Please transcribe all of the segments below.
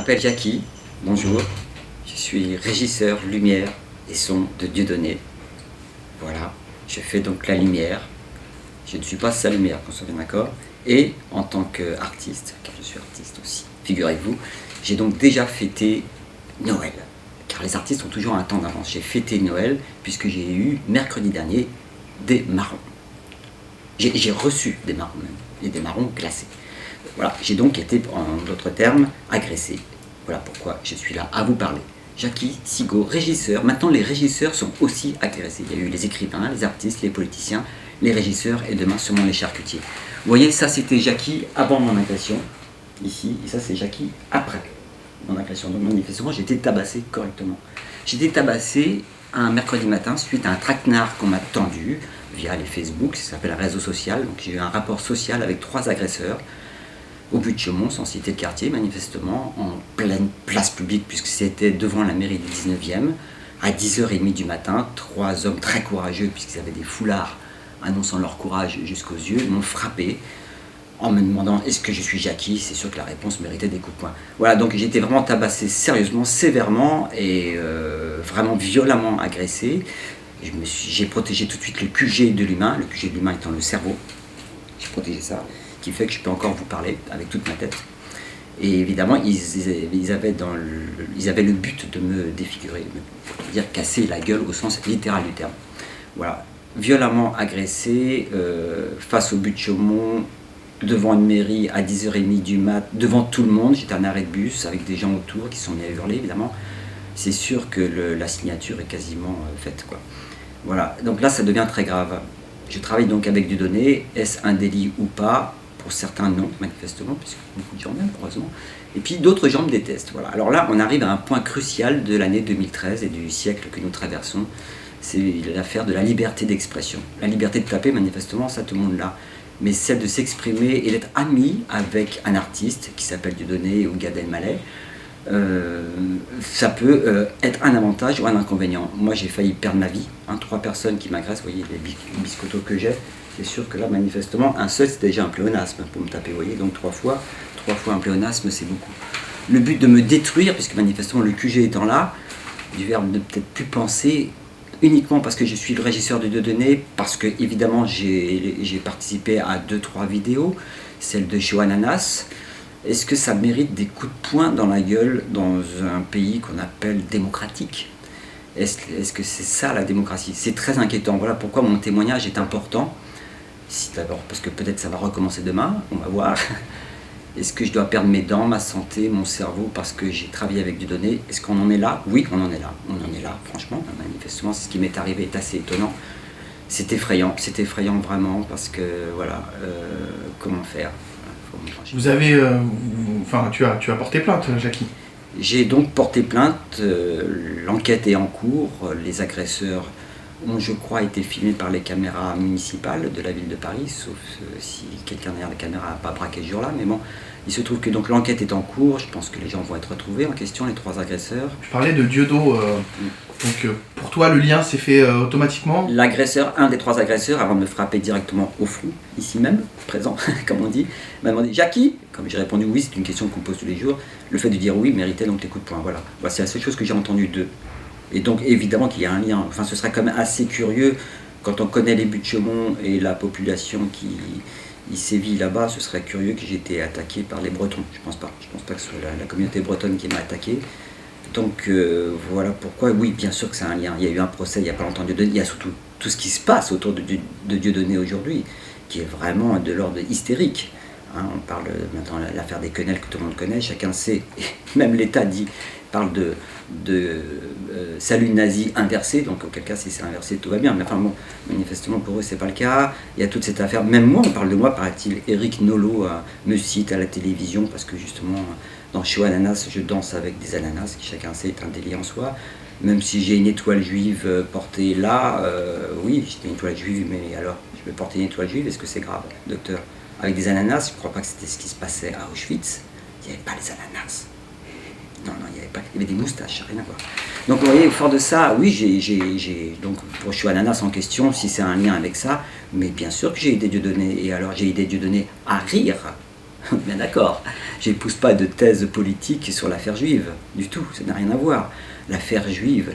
m'appelle Jackie, bonjour, je suis régisseur lumière et son de Dieudonné. Voilà, je fais donc la lumière, je ne suis pas sa lumière, qu'on soit bien d'accord, et en tant qu'artiste, car je suis artiste aussi, figurez-vous, j'ai donc déjà fêté Noël, car les artistes ont toujours un temps d'avance. J'ai fêté Noël puisque j'ai eu mercredi dernier des marrons. J'ai reçu des marrons même, et des marrons glacés. Voilà, j'ai donc été, en d'autres termes, agressé. Voilà pourquoi je suis là à vous parler. Jackie Sigaud, régisseur. Maintenant, les régisseurs sont aussi agressés. Il y a eu les écrivains, les artistes, les politiciens, les régisseurs et demain sûrement les charcutiers. Vous voyez, ça c'était Jackie avant mon agression, ici, et ça c'est Jackie après mon agression. Donc manifestement, j'ai été tabassé correctement. J'ai été tabassé un mercredi matin suite à un traquenard qu'on m'a tendu via les Facebook, ça s'appelle un réseau social. Donc j'ai eu un rapport social avec 3 agresseurs au but de Chaumont, sans citer de quartier, manifestement, en pleine place publique, puisque c'était devant la mairie du 19e, à 10h30 du matin. 3 hommes très courageux, puisqu'ils avaient des foulards annonçant leur courage jusqu'aux yeux, m'ont frappé en me demandant est-ce que je suis Jackie. C'est sûr que la réponse méritait des coups de poing. Voilà, donc j'ai été vraiment tabassé sérieusement, sévèrement et vraiment violemment agressé. J'ai protégé tout de suite le QG de l'humain, le QG de l'humain étant le cerveau. J'ai protégé ça, qui fait que je peux encore vous parler avec toute ma tête. Et évidemment, ils avaient le but de me défigurer, pour dire casser la gueule au sens littéral du terme. Voilà, violemment agressé, face au but de Chaumont, devant une mairie à 10h30 du mat, devant tout le monde. J'étais à un arrêt de bus avec des gens autour qui sont mis à hurler, évidemment. C'est sûr que la signature est quasiment faite, quoi. Voilà, donc là ça devient très grave. Je travaille donc avec Dieudonné, est-ce un délit ou pas? Pour certains non, manifestement, puisque beaucoup de gens m'aiment, heureusement. Et puis d'autres gens me détestent. Voilà. Alors là, on arrive à un point crucial de l'année 2013 et du siècle que nous traversons. C'est l'affaire de la liberté d'expression. La liberté de taper, manifestement, ça tout le monde l'a. Mais celle de s'exprimer et d'être ami avec un artiste qui s'appelle Dieudonné ou Gad Elmaleh, ça peut être un avantage ou un inconvénient. Moi j'ai failli perdre ma vie, 3 personnes qui m'agressent, vous voyez les biscottos que j'ai, c'est sûr que là manifestement un seul c'est déjà un pléonasme pour me taper, vous voyez, donc 3 fois un pléonasme c'est beaucoup. Le but de me détruire, puisque manifestement le QG étant là, du verbe de peut-être plus penser, uniquement parce que je suis le régisseur de Dieudonné, parce que évidemment j'ai participé à 2-3 vidéos, celle de Show Ananas. Est-ce que ça mérite des coups de poing dans la gueule dans un pays qu'on appelle démocratique? Est-ce que c'est ça la démocratie? C'est très inquiétant. Voilà pourquoi mon témoignage est important. D'abord parce que peut-être ça va recommencer demain, on va voir. Est-ce que je dois perdre mes dents, ma santé, mon cerveau parce que j'ai travaillé avec Dieudonné? Est-ce qu'on en est là? Oui, on en est là. On en est là, franchement. Manifestement, ce qui m'est arrivé est assez étonnant. C'est effrayant vraiment parce que voilà, comment faire? Vous avez, tu as porté plainte, Jackie. J'ai donc porté plainte, l'enquête est en cours, les agresseurs ont, je crois, été filmés par les caméras municipales de la ville de Paris, sauf si quelqu'un derrière la caméra n'a pas braqué ce jour-là, mais bon, il se trouve que donc l'enquête est en cours, je pense que les gens vont être retrouvés en question, les 3 agresseurs. Je parlais de Dieudonné, donc pour toi le lien s'est fait automatiquement? L'agresseur, un des 3 agresseurs, avant de me frapper directement au front, ici même, présent, comme on dit, m'a demandé « Jackie ?» Comme j'ai répondu « oui », c'est une question qu'on pose tous les jours, le fait de dire « oui » méritait donc les coups de poing, voilà. C'est la seule chose que j'ai entendue d'eux. Et donc évidemment qu'il y a un lien, enfin ce serait quand même assez curieux, quand on connaît les buts de Chaumont et la population qui sévit là-bas, ce serait curieux que j'ai été attaqué par les Bretons, je pense pas que ce soit la communauté bretonne qui m'a attaqué. Donc voilà pourquoi, oui, bien sûr que c'est un lien. Il y a eu un procès il n'y a pas longtemps de Dieudonné, il y a surtout tout ce qui se passe autour de Dieudonné aujourd'hui, qui est vraiment de l'ordre hystérique. On parle maintenant de l'affaire des quenelles que tout le monde connaît, chacun sait, même l'État parle de salut nazi inversé, donc auquel cas si c'est inversé tout va bien, mais enfin bon, manifestement pour eux c'est pas le cas. Il y a toute cette affaire, même moi on parle de moi, paraît-il, Eric Nolot me cite à la télévision parce que justement dans Show Ananas je danse avec des ananas, qui chacun sait est un délit en soi, même si j'ai une étoile juive portée là, oui j'ai une étoile juive, mais alors je vais porter une étoile juive, est-ce que c'est grave, docteur? Avec des ananas, je ne crois pas que c'était ce qui se passait à Auschwitz, il n'y avait pas les ananas. Non, il n'y avait pas, il y avait des moustaches, rien à voir. Donc vous voyez, fort de ça, oui, donc pour Show Ananas en question, si c'est un lien avec ça, mais bien sûr que j'ai aidé Dieudonné, et alors j'ai aidé Dieudonné à rire Bien d'accord. Je n'épouse pas de thèse politique sur l'affaire juive, du tout, ça n'a rien à voir. L'affaire juive,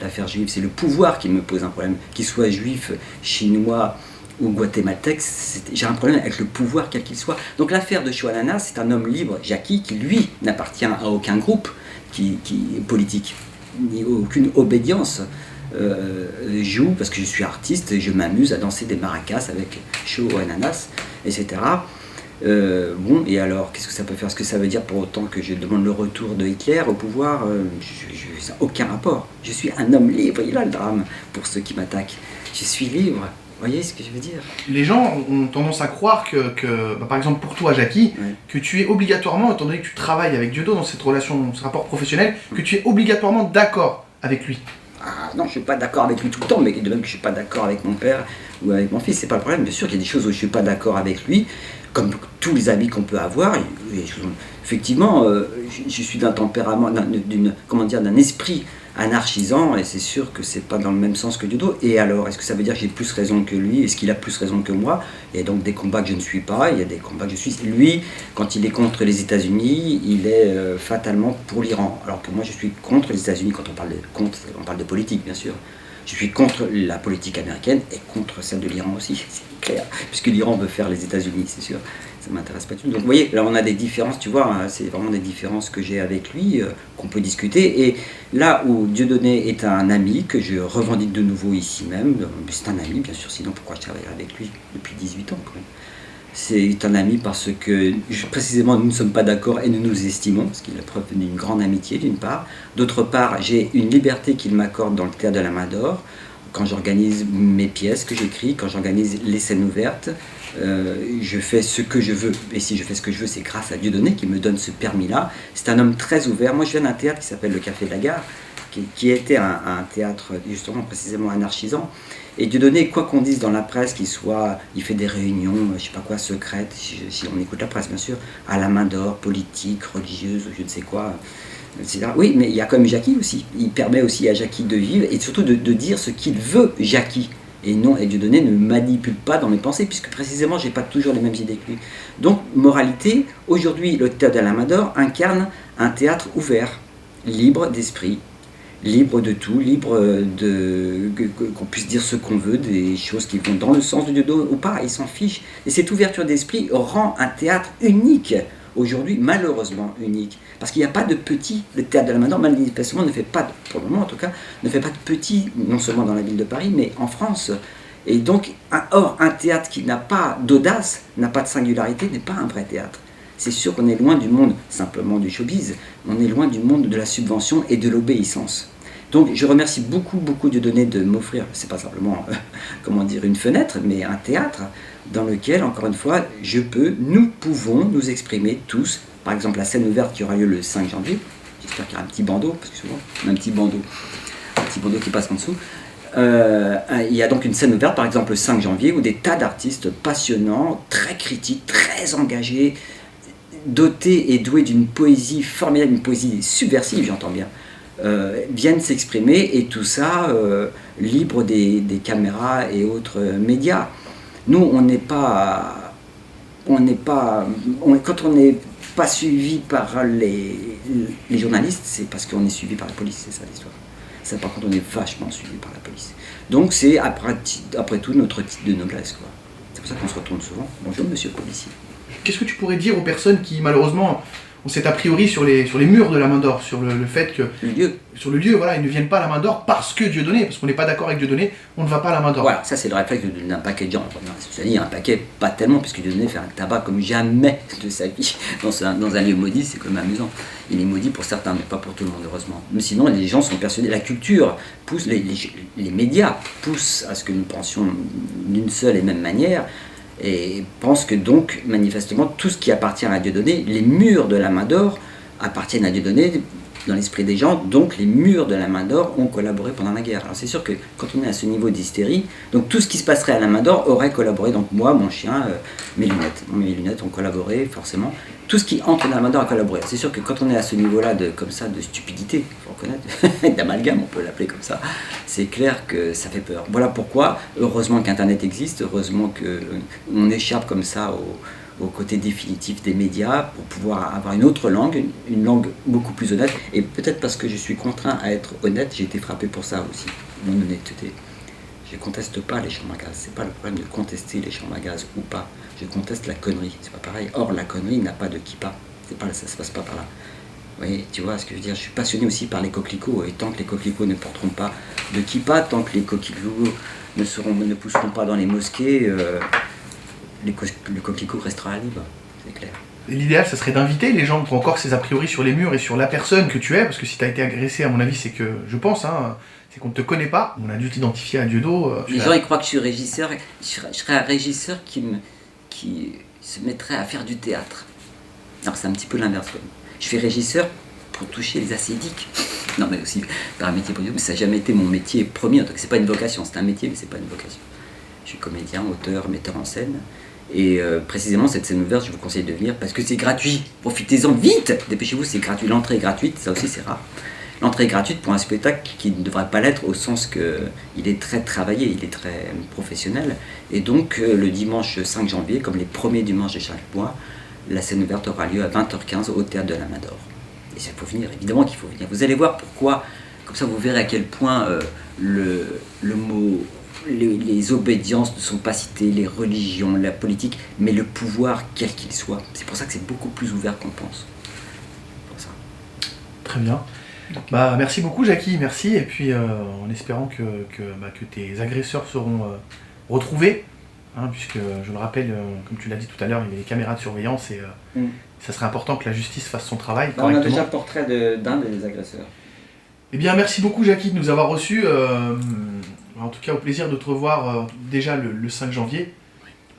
c'est le pouvoir qui me pose un problème. Qu'il soit juif, chinois ou guatémaltèque, j'ai un problème avec le pouvoir quel qu'il soit. Donc l'affaire de Chouanana, c'est un homme libre, Jackie, qui lui n'appartient à aucun groupe qui politique, ni aucune obédience. Joue parce que je suis artiste et je m'amuse à danser des maracas avec Chouananas, etc. Bon, et alors, qu'est-ce que ça peut faire? Est-ce que ça veut dire pour autant que je demande le retour de Hitler au pouvoir? Ça n'a aucun rapport. Je suis un homme libre, il a le drame pour ceux qui m'attaquent. Je suis libre. Vous voyez ce que je veux dire? Les gens ont tendance à croire que par exemple pour toi, Jackie, Ouais. que tu es obligatoirement, étant donné que tu travailles avec Dieudo dans cette relation, dans ce rapport professionnel, que tu es obligatoirement d'accord avec lui. Ah non, je suis pas d'accord avec lui tout le temps, mais de même que je suis pas d'accord avec mon père ou avec mon fils, c'est pas le problème. Bien sûr qu'il y a des choses où je suis pas d'accord avec lui, comme tous les amis qu'on peut avoir. Effectivement, je suis d'un tempérament, d'un esprit anarchisant, et c'est sûr que c'est pas dans le même sens que Dieudo. Et alors, est-ce que ça veut dire que j'ai plus raison que lui? Est-ce qu'il a plus raison que moi? Il y a donc des combats que je ne suis pas, il y a des combats que je suis. Lui, quand il est contre les États-Unis, il est fatalement pour l'Iran, alors que moi je suis contre les États-Unis. Quand on parle on parle de politique, bien sûr. Je suis contre la politique américaine et contre celle de l'Iran aussi, c'est clair, puisque l'Iran veut faire les États-Unis, c'est sûr. Ça m'intéresse pas du tout. Donc vous voyez, là on a des différences, tu vois, hein, c'est vraiment des différences que j'ai avec lui, qu'on peut discuter. Et là où Dieudonné est un ami, que je revendique de nouveau ici même, c'est un ami bien sûr, sinon pourquoi je travaillerais avec lui depuis 18 ans quand même. C'est un ami parce que précisément nous ne sommes pas d'accord et nous nous estimons, ce qui est la preuve d'une grande amitié d'une part. D'autre part, j'ai une liberté qu'il m'accorde dans le théâtre de la Main d'Or, quand j'organise mes pièces que j'écris, quand j'organise les scènes ouvertes. Je fais ce que je veux, et si je fais ce que je veux, c'est grâce à Dieudonné qui me donne ce permis-là. C'est un homme très ouvert. Moi je viens d'un théâtre qui s'appelle le Café de la Gare, qui était un théâtre justement précisément anarchisant. Et Dieudonné, quoi qu'on dise dans la presse, il fait des réunions, je sais pas quoi, secrètes, si on écoute la presse bien sûr, à la Main d'Or, politique, religieuse, ou je ne sais quoi, etc. Oui, mais il y a comme Jackie aussi, il permet aussi à Jackie de vivre, et surtout de dire ce qu'il veut, Jackie. Et non, et Dieudonné ne manipule pas dans mes pensées, puisque précisément, j'ai pas toujours les mêmes idées que lui. Donc, moralité, aujourd'hui, le théâtre de la Main d'Or incarne un théâtre ouvert, libre d'esprit, libre de tout, libre qu'on puisse dire ce qu'on veut, des choses qui vont dans le sens de Dieudonné ou pas, il s'en fiche. Et cette ouverture d'esprit rend un théâtre unique, aujourd'hui malheureusement unique, parce qu'il n'y a pas de petit, le théâtre de la Main d'Or manifestement ne fait pas, pour le moment en tout cas, ne fait pas de petit, non seulement dans la ville de Paris, mais en France. Et donc, un théâtre qui n'a pas d'audace, n'a pas de singularité, n'est pas un vrai théâtre. C'est sûr qu'on est loin du monde simplement du showbiz, on est loin du monde de la subvention et de l'obéissance. Donc je remercie beaucoup Dieudonné de m'offrir, c'est pas simplement comment dire une fenêtre, mais un théâtre dans lequel, encore une fois, nous pouvons nous exprimer tous. Par exemple, la scène ouverte qui aura lieu le 5 janvier, j'espère qu'il y aura un petit bandeau, parce que souvent on a un petit bandeau qui passe en dessous. Il y a donc une scène ouverte, par exemple le 5 janvier, où des tas d'artistes passionnants, très critiques, très engagés, dotés et doués d'une poésie formidable, une poésie subversive, j'entends bien, viennent s'exprimer, et tout ça libre des caméras et autres médias. Nous, quand on n'est pas suivi par les journalistes, c'est parce qu'on est suivi par la police, c'est ça l'histoire. Ça, par contre, on est vachement suivi par la police. Donc c'est après tout notre titre de noblesse, quoi. C'est pour ça qu'on se retourne souvent. Bonjour, monsieur le policier. Qu'est-ce que tu pourrais dire aux personnes qui, malheureusement, ont cet a priori sur les murs de la Main d'Or, sur le fait que... Sur le lieu, voilà, ils ne viennent pas à la Main d'Or parce que Dieudonné, parce qu'on n'est pas d'accord avec Dieudonné, on ne va pas à la Main d'Or. Voilà, ça c'est le réflexe d'un paquet de gens. Il y a un paquet, pas tellement, puisque Dieudonné fait un tabac comme jamais de sa vie dans un lieu maudit, c'est quand même amusant. Il est maudit pour certains, mais pas pour tout le monde, heureusement. Mais sinon, les gens sont persuadés, la culture pousse, les médias poussent à ce que nous pensions d'une seule et même manière, et pensent que donc, manifestement, tout ce qui appartient à Dieudonné, les murs de la Main d'Or appartiennent à Dieudonné dans l'esprit des gens, donc les murs de la Main d'Or ont collaboré pendant la guerre. Alors c'est sûr que quand on est à ce niveau d'hystérie, donc tout ce qui se passerait à la Main d'Or aurait collaboré, donc moi, mon chien, mes lunettes ont collaboré forcément, tout ce qui entre dans la Main d'Or a collaboré. C'est sûr que quand on est à ce niveau-là de stupidité, il faut reconnaître, d'amalgame, on peut l'appeler comme ça, c'est clair que ça fait peur. Voilà pourquoi, heureusement qu'Internet existe, heureusement qu'on échappe comme ça au côté définitif des médias pour pouvoir avoir une autre langue, une langue beaucoup plus honnête. Et peut-être parce que je suis contraint à être honnête, j'ai été frappé pour ça aussi, mon honnêteté. Je ne conteste pas les chambres à gaz, c'est pas le problème de contester les chambres à gaz ou pas. Je conteste la connerie, c'est pas pareil. Or, la connerie n'a pas de kippa, ça se passe pas par là. Vous voyez, tu vois ce que je veux dire? Je suis passionné aussi par les coquelicots, et tant que les coquelicots ne porteront pas de kippa, tant que les coquelicots ne pousseront pas dans les mosquées, le coquelicot restera libre, c'est clair. L'idéal, ça serait d'inviter les gens qui ont encore ces a priori sur les murs et sur la personne que tu es, parce que si tu as été agressé, à mon avis, c'est que, je pense, c'est qu'on ne te connaît pas. On a dû t'identifier à Dieudo. Les gens, ils croient que je suis régisseur. Je serais un régisseur qui se mettrait à faire du théâtre. Alors, c'est un petit peu l'inverse. Je suis régisseur pour toucher les ascédiques. Non, mais aussi par un métier politique, mais ça n'a jamais été mon métier premier. Donc, c'est pas une vocation, c'est un métier, mais c'est pas une vocation. Je suis comédien, auteur, metteur en scène. Et précisément, cette scène ouverte, je vous conseille de venir parce que c'est gratuit. Profitez-en vite. Dépêchez-vous, c'est gratuit. L'entrée est gratuite, ça aussi c'est rare. L'entrée est gratuite pour un spectacle qui ne devrait pas l'être au sens qu'il est très travaillé, il est très professionnel. Et donc, le dimanche 5 janvier, comme les premiers dimanches de chaque mois, la scène ouverte aura lieu à 20h15 au Théâtre de la Main d'Or. Et il faut venir, évidemment qu'il faut venir. Vous allez voir pourquoi, comme ça vous verrez à quel point le mot... Les obédiences ne sont pas citées, les religions, la politique, mais le pouvoir, quel qu'il soit. C'est pour ça que c'est beaucoup plus ouvert qu'on pense. Pour ça. Très bien. Bah, merci beaucoup, Jackie, merci. Et puis, en espérant que tes agresseurs seront retrouvés, puisque, je le rappelle, comme tu l'as dit tout à l'heure, il y a des caméras de surveillance et ça serait important que la justice fasse son travail correctement. On a déjà le portrait d'un des agresseurs. Eh bien, merci beaucoup, Jackie, de nous avoir reçus. En tout cas, au plaisir de te revoir déjà le 5 janvier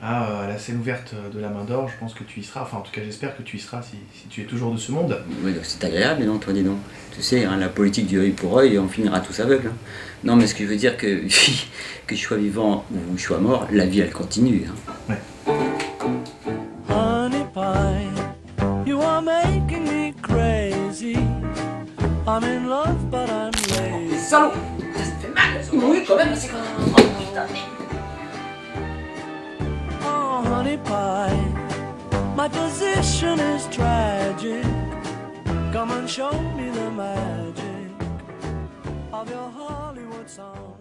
à la scène ouverte de la Main d'Or. Je pense que tu y seras, enfin en tout cas j'espère que tu y seras si tu es toujours de ce monde. Oui, c'est agréable, non, toi dis donc. Tu sais, la politique du œil pour œil, on finira tous aveugles. Non, mais ce que je veux dire, que je sois vivant ou je sois mort, la vie elle continue. Ouais. Honey pie, you are making me crazy. I'm in love but I'm lazy. Salaud! Ça fait mal! Oui, quand même, c'est quand même... Oh, putain, Oh, honey pie, my position is tragic. Come and show me the magic of your Hollywood song.